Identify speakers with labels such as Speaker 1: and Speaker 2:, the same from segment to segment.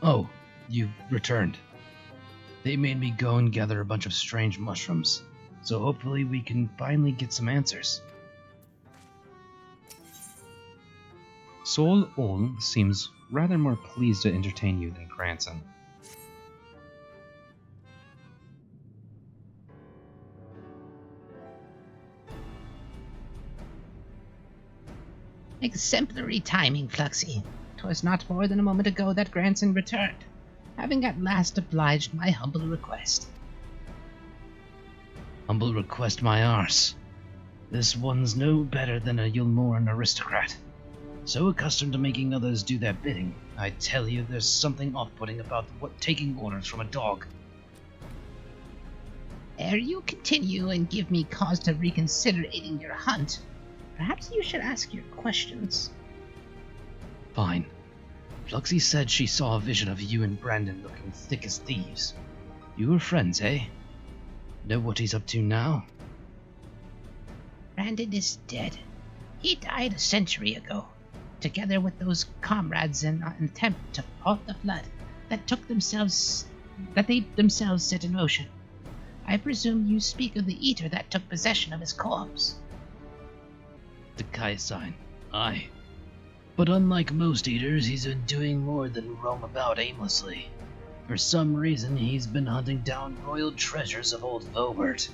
Speaker 1: Oh, you've returned. They made me go and gather a bunch of strange mushrooms, so hopefully we can finally get some answers. Sol Oln seems rather more pleased to entertain you than Granson.
Speaker 2: Exemplary timing, Fluxy. 'Twas not more than a moment ago that Granson returned, having at last obliged my humble request.
Speaker 1: Humble request my arse. This one's no better than a Yulmoran aristocrat. So accustomed to making others do their bidding, I tell you there's something off-putting about taking orders from a dog.
Speaker 2: Ere you continue and give me cause to reconsider aiding your hunt, perhaps you should ask your questions.
Speaker 1: Fine. Fluxy said she saw a vision of you and Branden looking thick as thieves. You were friends, eh? Know what he's up to now?
Speaker 2: Branden is dead. He died a century ago, together with those comrades in an attempt to halt the flood that they themselves set in motion. I presume you speak of the eater that took possession of his corpse.
Speaker 1: The Kaisign, aye. But unlike most eaters, he's been doing more than roam about aimlessly. For some reason, he's been hunting down royal treasures of old Vobert.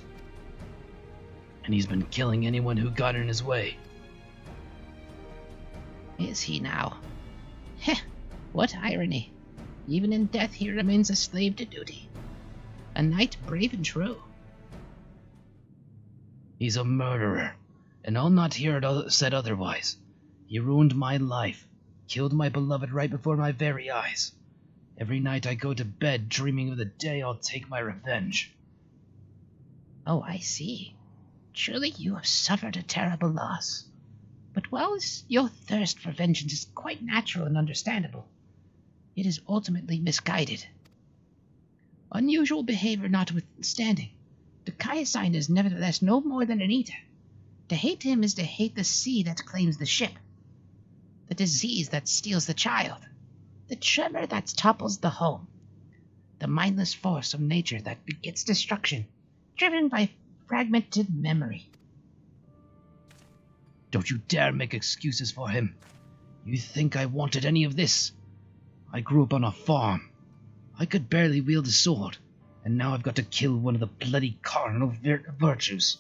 Speaker 1: And he's been killing anyone who got in his way.
Speaker 2: Is he now? Heh, what irony. Even in death he remains a slave to duty. A knight brave and true.
Speaker 1: He's a murderer, and I'll not hear it said otherwise. He ruined my life, killed my beloved right before my very eyes. Every night I go to bed dreaming of the day I'll take my revenge.
Speaker 2: Oh, I see. Surely you have suffered a terrible loss. But whilst your thirst for vengeance is quite natural and understandable, it is ultimately misguided. Unusual behavior notwithstanding, the Kaisign is nevertheless no more than an eater. To hate him is to hate the sea that claims the ship, the disease that steals the child, the tremor that topples the home, the mindless force of nature that begets destruction, driven by fragmented memory.
Speaker 1: Don't you dare make excuses for him. You think I wanted any of this? I grew up on a farm. I could barely wield a sword, and now I've got to kill one of the bloody cardinal virtues.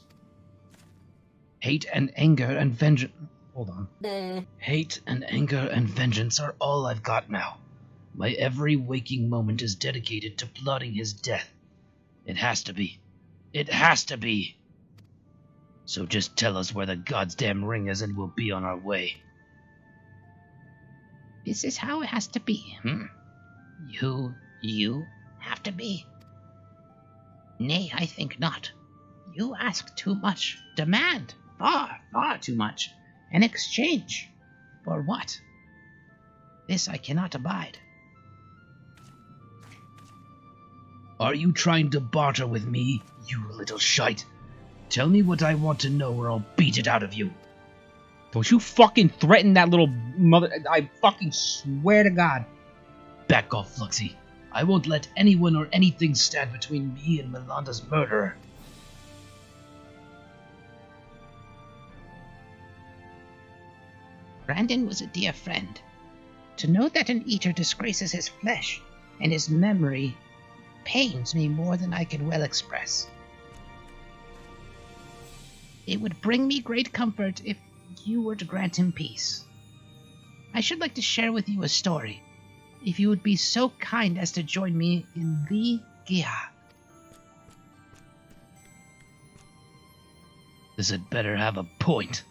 Speaker 1: Hate and anger and vengeance... Hold on. Hate and anger and vengeance are all I've got now. My every waking moment is dedicated to plotting his death. It has to be. It has to be. So just tell us where the goddamn ring is and we'll be on our way.
Speaker 2: This is how it has to be, You have to be. Nay, I think not. You ask too much, demand far, far too much, and exchange for what? This I cannot abide.
Speaker 1: Are you trying to barter with me, you little shite? Tell me what I want to know or I'll beat it out of you.
Speaker 3: Don't you fucking threaten that little mother... I fucking swear to God.
Speaker 1: Back off, Fluxy. I won't let anyone or anything stand between me and Melanda's murderer.
Speaker 2: Branden was a dear friend. To know that an eater disgraces his flesh and his memory pains me more than I can well express. It would bring me great comfort if you were to grant him peace. I should like to share with you a story, if you would be so kind as to join me in Li Gia.
Speaker 1: This had better have a point.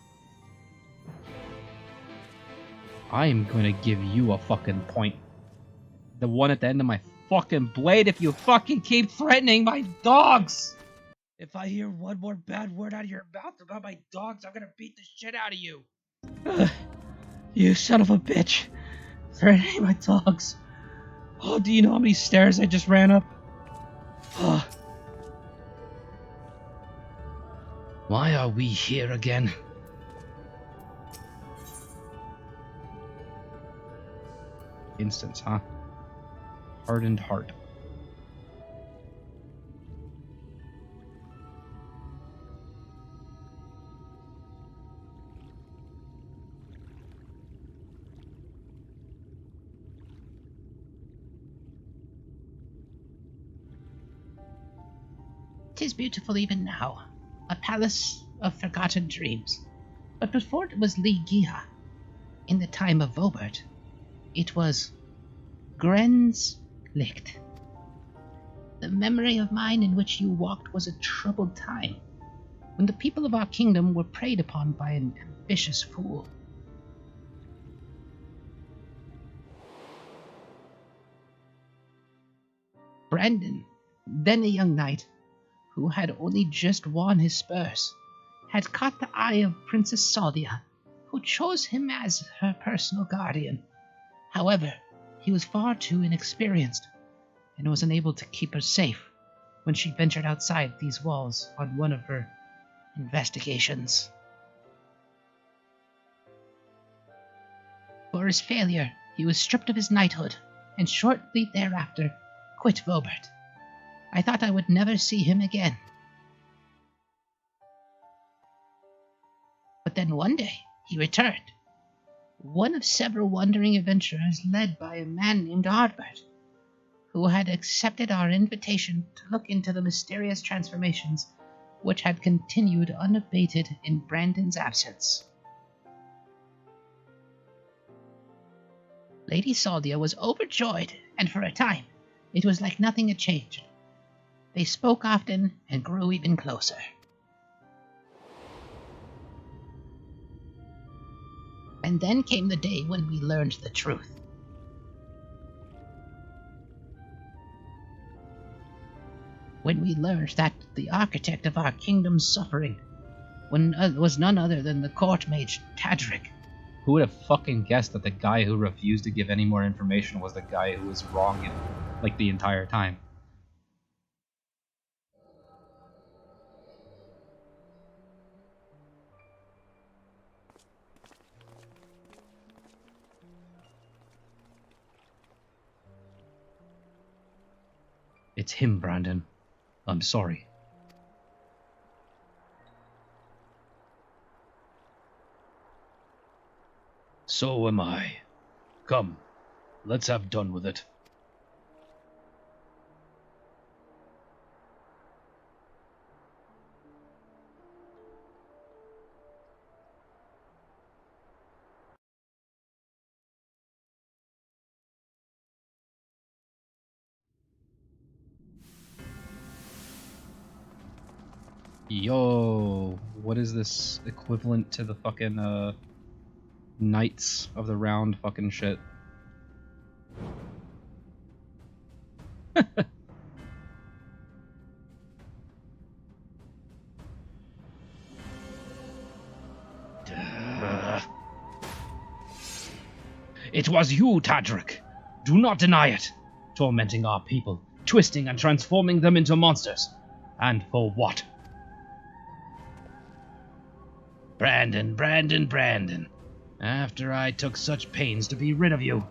Speaker 3: I am going to give you a fucking point. The one at the end of my fucking blade if you fucking keep threatening my dogs!
Speaker 1: If I hear one more bad word out of your mouth about my dogs, I'm gonna beat the shit out of you.
Speaker 3: You son of a bitch. Threatening my dogs. Oh, do you know how many stairs I just ran up? Oh.
Speaker 1: Why are we here again?
Speaker 3: Instance, huh? Hardened heart.
Speaker 2: "'Tis beautiful even now, a palace of forgotten dreams. But before it was Ligia, in the time of Vobert, it was Grens Licht. The memory of mine in which you walked was a troubled time, when the people of our kingdom were preyed upon by an ambitious fool. Branden, then a young knight, who had only just won his spurs, had caught the eye of Princess Saldia, who chose him as her personal guardian. However, he was far too inexperienced, and was unable to keep her safe when she ventured outside these walls on one of her investigations. For his failure, he was stripped of his knighthood, and shortly thereafter quit Vobert. I thought I would never see him again. But then one day he returned, one of several wandering adventurers led by a man named Ardbert, who had accepted our invitation to look into the mysterious transformations which had continued unabated in Branden's absence. Lady Saldia was overjoyed, and for a time it was like nothing had changed. They spoke often and grew even closer. And then came the day when we learned the truth. When we learned that the architect of our kingdom's suffering was none other than the court mage Tadric.
Speaker 3: Who would have fucking guessed that the guy who refused to give any more information was the guy who was wrong in, like, the entire time?
Speaker 1: It's him, Branden. I'm sorry. So am I. Come, let's have done with it.
Speaker 3: Yo, what is this equivalent to the fucking, Knights of the Round fucking shit?
Speaker 1: It was you, Tadric. Do not deny it. Tormenting our people, twisting and transforming them into monsters. And for what? Branden. After I took such pains to be rid of you.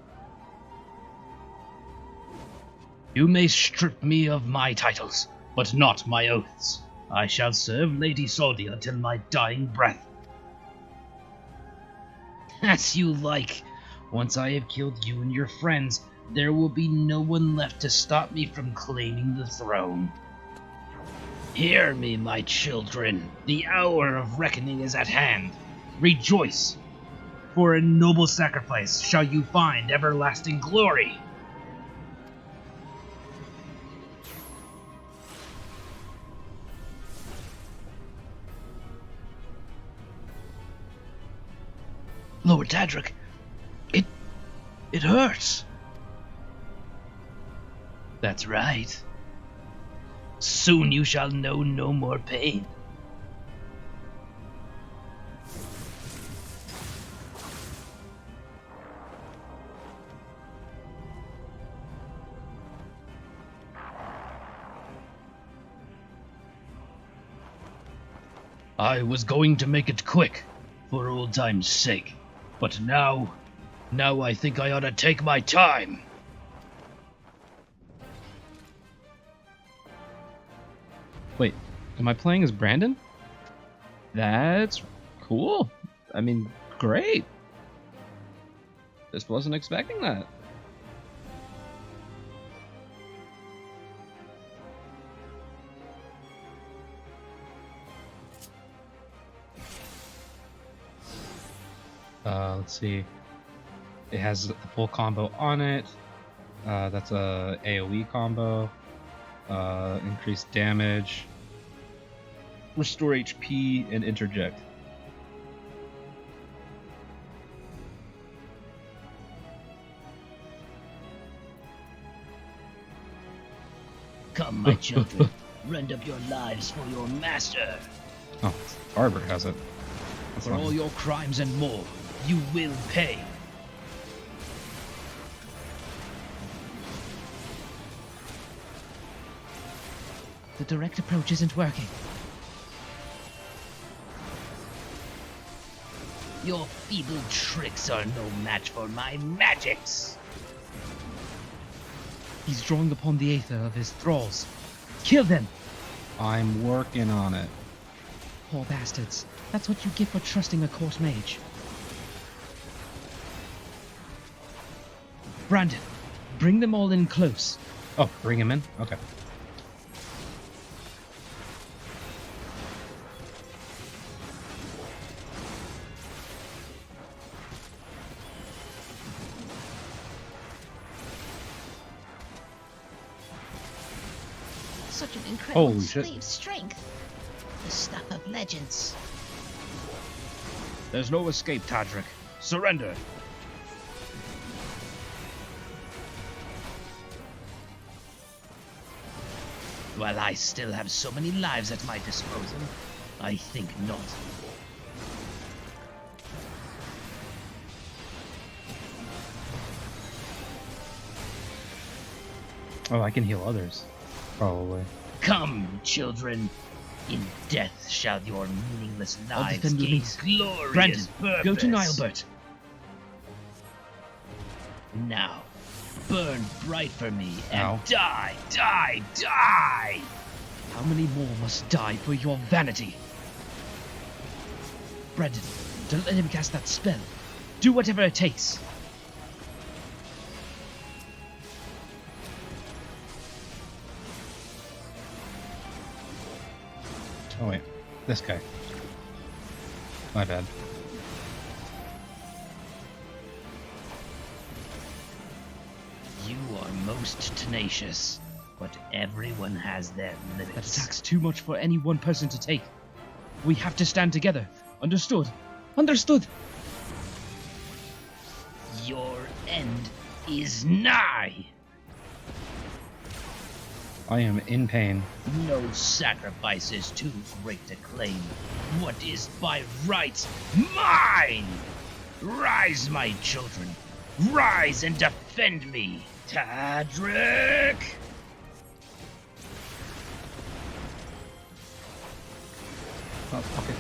Speaker 1: You may strip me of my titles, but not my oaths. I shall serve Lady Saldia till my dying breath. As you like. Once I have killed you and your friends, there will be no one left to stop me from claiming the throne. Hear me, my children. The hour of reckoning is at hand. Rejoice, for a noble sacrifice shall you find everlasting glory. Lord Tadric, it hurts. That's right. Soon you shall know no more pain. I was going to make it quick, for old time's sake, but now I think I ought to take my time.
Speaker 3: Wait, am I playing as Branden? That's cool. I mean, great. Just wasn't expecting that. Let's see. It has the full combo on it. That's a AoE combo. Increased damage. Restore HP and interject.
Speaker 1: Come, my children, rend up your lives for your master.
Speaker 3: Oh, Arbor has it. That's
Speaker 1: For
Speaker 3: fine.
Speaker 1: all your crimes and more, you will pay.
Speaker 2: The direct approach isn't working.
Speaker 1: Your feeble tricks are no match for my magics.
Speaker 2: He's drawing upon the aether of his thralls. Kill them!
Speaker 3: I'm working on it.
Speaker 2: Poor bastards. That's what you get for trusting a court mage. Branden, bring them all in close.
Speaker 3: Oh, bring him in? Okay.
Speaker 4: Such an incredible
Speaker 3: Holy
Speaker 4: display
Speaker 3: shit.
Speaker 4: of strength. The stuff of legends.
Speaker 1: There's no escape, Tadric. Surrender. While I still have so many lives at my disposal, I think not.
Speaker 3: Oh, I can heal others. Probably.
Speaker 1: Come, children. In death shall your meaningless
Speaker 2: I'll
Speaker 1: lives
Speaker 2: defend
Speaker 1: gain
Speaker 2: Louise.
Speaker 1: glorious
Speaker 2: Branden, go to
Speaker 1: purpose.
Speaker 2: Nilebert.
Speaker 1: Now, burn bright for me and
Speaker 3: Ow.
Speaker 1: die, die, die!
Speaker 2: How many more must die for your vanity? Branden, don't let him cast that spell. Do whatever it takes.
Speaker 3: Oh wait, this guy. My bad.
Speaker 1: You are most tenacious, but everyone has their
Speaker 2: That
Speaker 1: limits.
Speaker 2: attack's too much for any one person to take. We have to stand together. Understood? Understood!
Speaker 1: Your end is nigh.
Speaker 3: I am in pain.
Speaker 1: No sacrifice is too great to claim. What is by right mine? Rise, my children. Rise and defend me, Tadric!
Speaker 3: Oh, okay.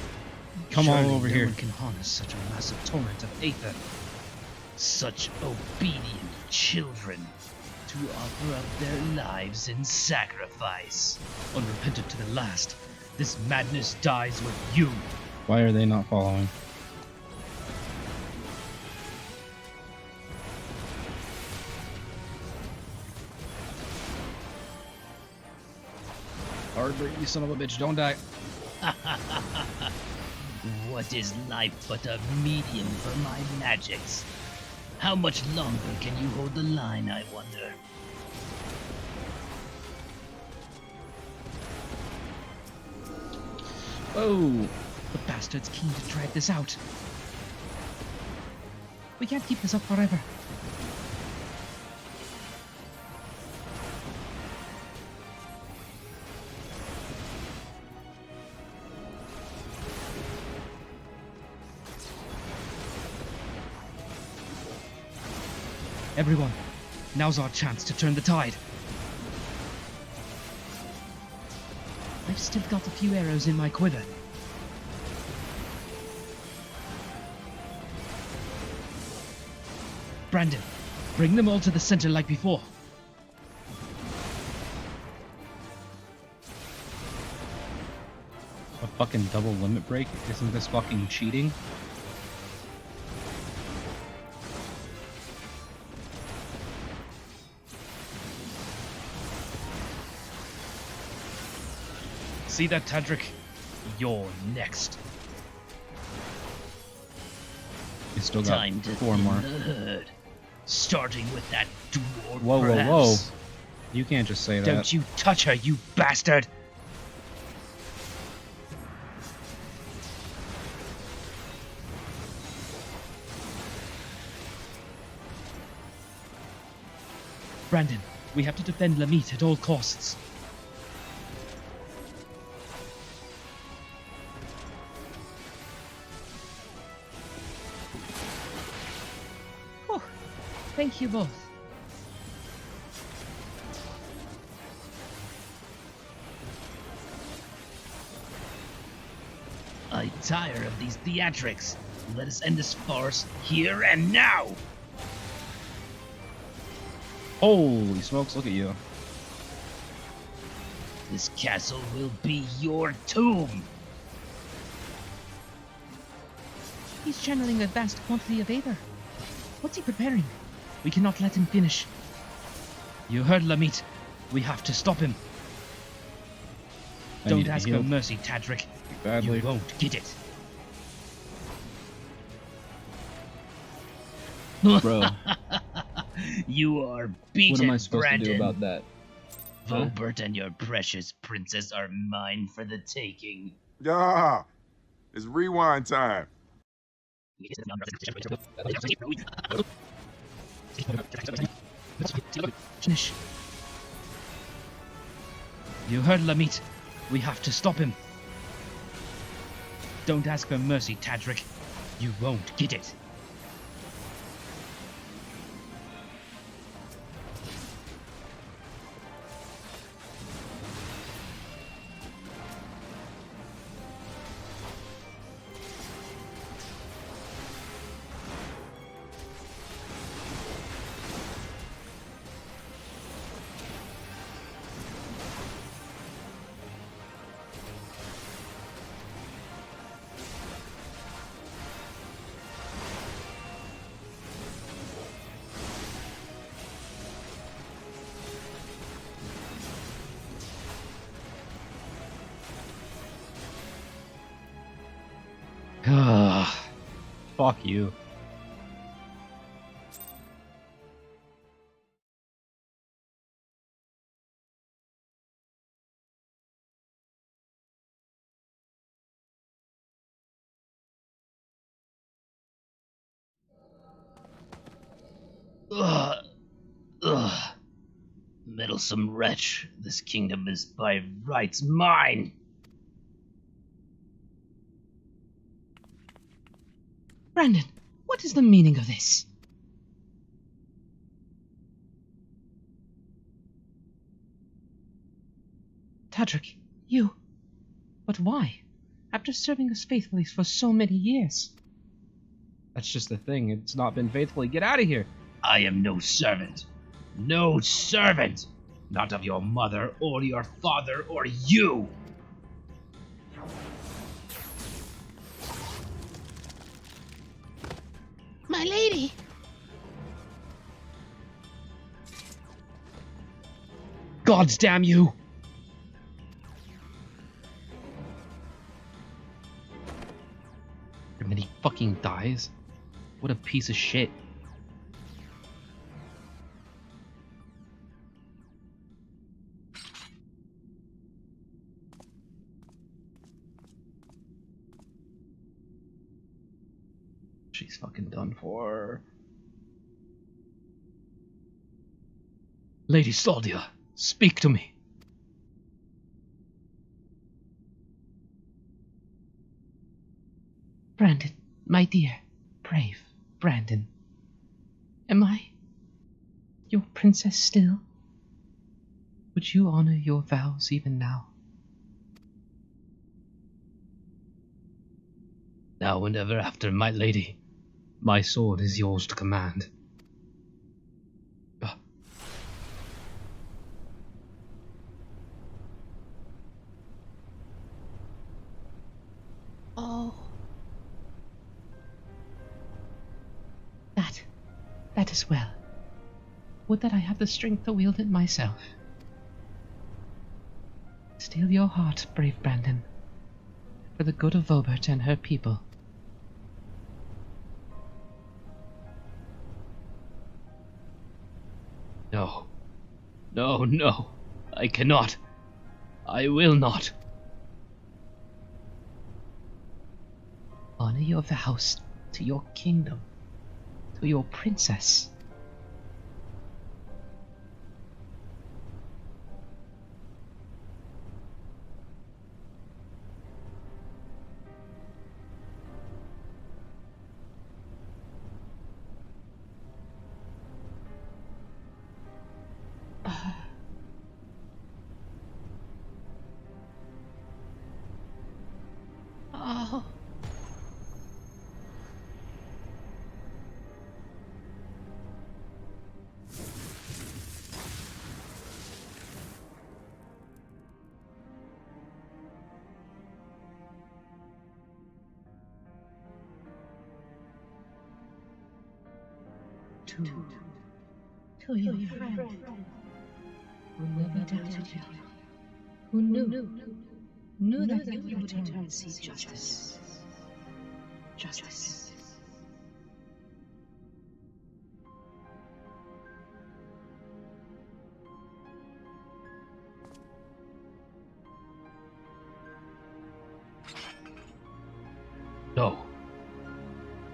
Speaker 3: Come
Speaker 2: Surely
Speaker 3: all over
Speaker 2: no
Speaker 3: here.
Speaker 2: one can harness such a massive torrent of aether.
Speaker 1: Such obedient children to offer up their lives in sacrifice.
Speaker 2: Unrepentant to the last, this madness dies with you.
Speaker 3: Why are they not following? Arbor, you son of a bitch, don't die.
Speaker 1: What is life but a medium for my magics? How much longer can you hold the line, I wonder?
Speaker 3: Oh,
Speaker 2: The bastard's keen to drag this out. We can't keep this up forever. Everyone, now's our chance to turn the tide. I've still got a few arrows in my quiver. Branden, bring them all to the center like before.
Speaker 3: Fucking double limit break? Isn't this fucking cheating?
Speaker 1: See that, Tadric? You're next.
Speaker 3: You still got
Speaker 1: Time to
Speaker 3: 4 more.
Speaker 1: thin the herd. Starting with that dwarf.
Speaker 3: Whoa, whoa,
Speaker 1: perhaps.
Speaker 3: whoa. You can't just say that.
Speaker 1: Don't you touch her, you bastard! Branden, we have to defend Lamit at all costs.
Speaker 2: Oh, thank you both.
Speaker 1: I'm tired of these theatrics. Let us end this farce here and now!
Speaker 3: Holy smokes, look at you.
Speaker 1: This castle will be your tomb!
Speaker 2: He's channeling a vast quantity of Aether. What's he preparing? We cannot let him finish.
Speaker 1: You heard Lamit. We have to stop him.
Speaker 3: I need
Speaker 1: Don't
Speaker 3: to be
Speaker 1: ask for
Speaker 3: healed
Speaker 1: mercy, Tadric.
Speaker 3: badly.
Speaker 1: You won't get it.
Speaker 3: Bro,
Speaker 1: You are beaten,
Speaker 3: what am I supposed
Speaker 1: Branden.
Speaker 3: to do about that? Huh?
Speaker 1: Vobert and your precious princess are mine for the taking.
Speaker 5: Yeah, it's rewind time.
Speaker 1: Finish. You heard Lamit. We have to stop him. Don't ask for mercy, Tadric. You won't get it.
Speaker 3: Fuck you.
Speaker 1: Ugh. Ugh. Meddlesome wretch. This kingdom is by rights mine.
Speaker 2: Branden, what is the meaning of this? Tadric, you. But why? After serving us faithfully for so many years.
Speaker 3: That's just the thing. It's not been faithfully. Get out of here.
Speaker 1: I am no servant. No servant! Not of your mother, or your father, or you!
Speaker 4: My lady!
Speaker 1: Gods damn you!
Speaker 3: And then he fucking dies? What a piece of shit. She's fucking done for.
Speaker 1: Lady Saldia, speak to me.
Speaker 2: Branden, my dear, brave Branden. Am I your princess still? Would you honor your vows even now?
Speaker 1: Now and ever after, my lady. My sword is yours to command.
Speaker 2: That is well. Would that I had the strength to wield it myself. Steel your heart, brave Branden, for the good of Vobert and her people.
Speaker 1: No. No, no. I cannot. I will not.
Speaker 2: Honor your vows to your kingdom, to your princess. Oh. To your friend, who never doubted you, who knew that you would return and see justice. Justice.
Speaker 1: No.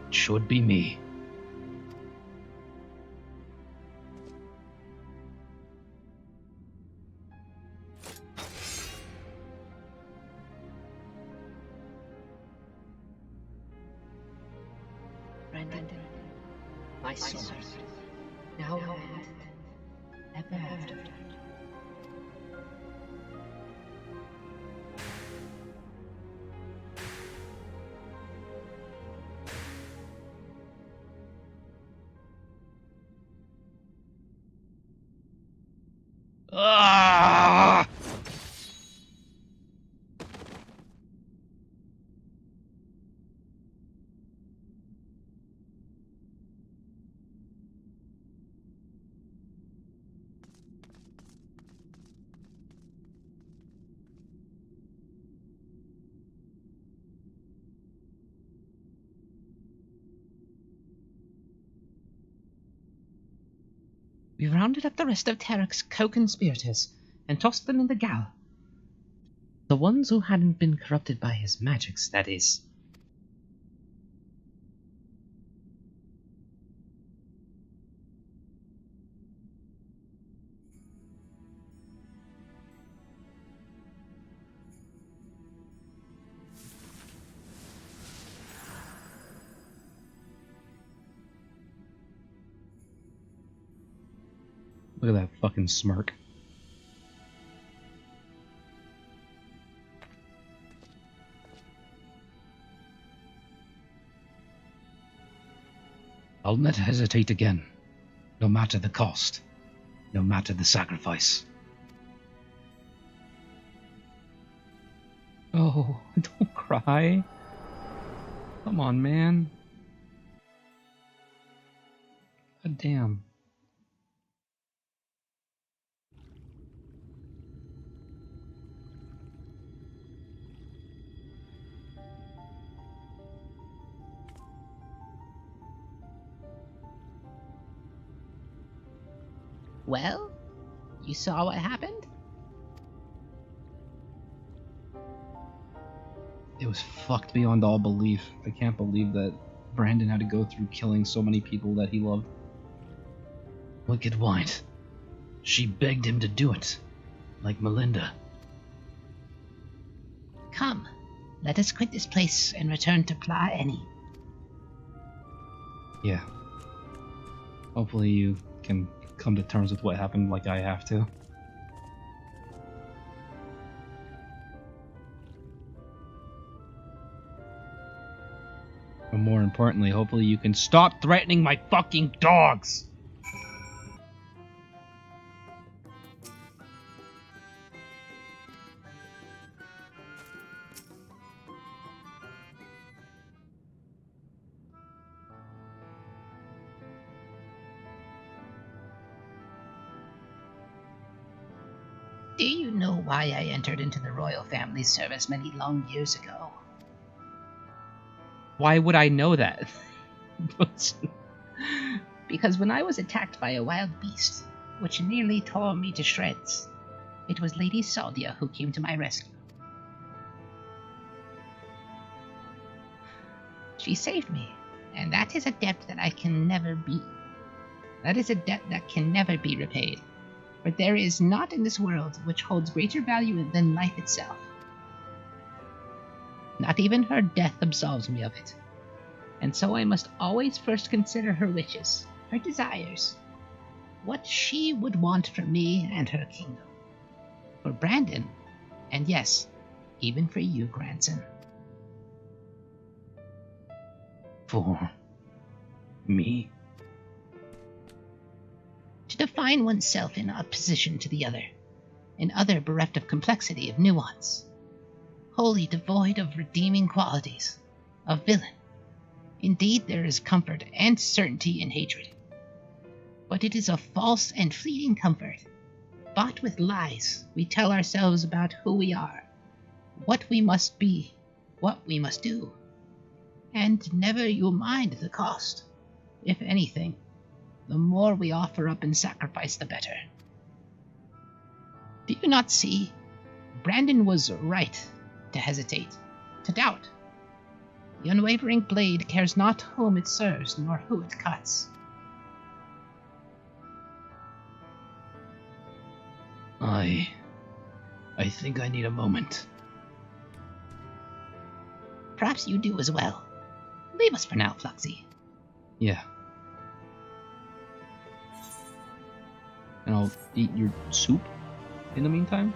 Speaker 1: It should be me.
Speaker 2: Branden, my sword, now and ever after.
Speaker 1: Ah!
Speaker 2: We rounded up the rest of Tarek's co-conspirators and tossed them in the gall. The ones who hadn't been corrupted by his magics, that is.
Speaker 3: Look at that fucking smirk.
Speaker 1: I'll not hesitate again, no matter the cost, no matter the sacrifice.
Speaker 3: Oh, don't cry. Come on, man. God damn.
Speaker 2: Well, you saw what happened?
Speaker 3: It was fucked beyond all belief. I can't believe that Branden had to go through killing so many people that he loved.
Speaker 1: Wicked White. She begged him to do it, like Melinda.
Speaker 2: Come, let us quit this place and return to Pla Annie.
Speaker 3: Yeah. Hopefully you can come to terms with what happened like I have to. But more importantly, hopefully you can stop threatening my fucking dogs!
Speaker 2: Do you know why I entered into the royal family service many long years ago?
Speaker 3: Why would I know that?
Speaker 2: Because when I was attacked by a wild beast, which nearly tore me to shreds, it was Lady Saldia who came to my rescue. She saved me, and that is a debt that I can never be. That is a debt that can never be repaid, for there is naught in this world which holds greater value than life itself. Not even her death absolves me of it, and so I must always first consider her wishes, her desires, what she would want from me and her kingdom. For Branden, and yes, even for you, Granson.
Speaker 1: For me?
Speaker 2: To define oneself in opposition to the other, an other bereft of complexity, of nuance, wholly devoid of redeeming qualities, a villain. Indeed, there is comfort and certainty in hatred, but it is a false and fleeting comfort. Bought with lies, we tell ourselves about who we are, what we must be, what we must do, and never you mind the cost. If anything, the more we offer up and sacrifice, the better. Do you not see? Branden was right to hesitate, to doubt. The unwavering blade cares not whom it serves, nor who it cuts.
Speaker 1: I think I need a moment.
Speaker 2: Perhaps you do as well. Leave us for now, Fluxy.
Speaker 3: Yeah. And I'll eat your soup in the meantime.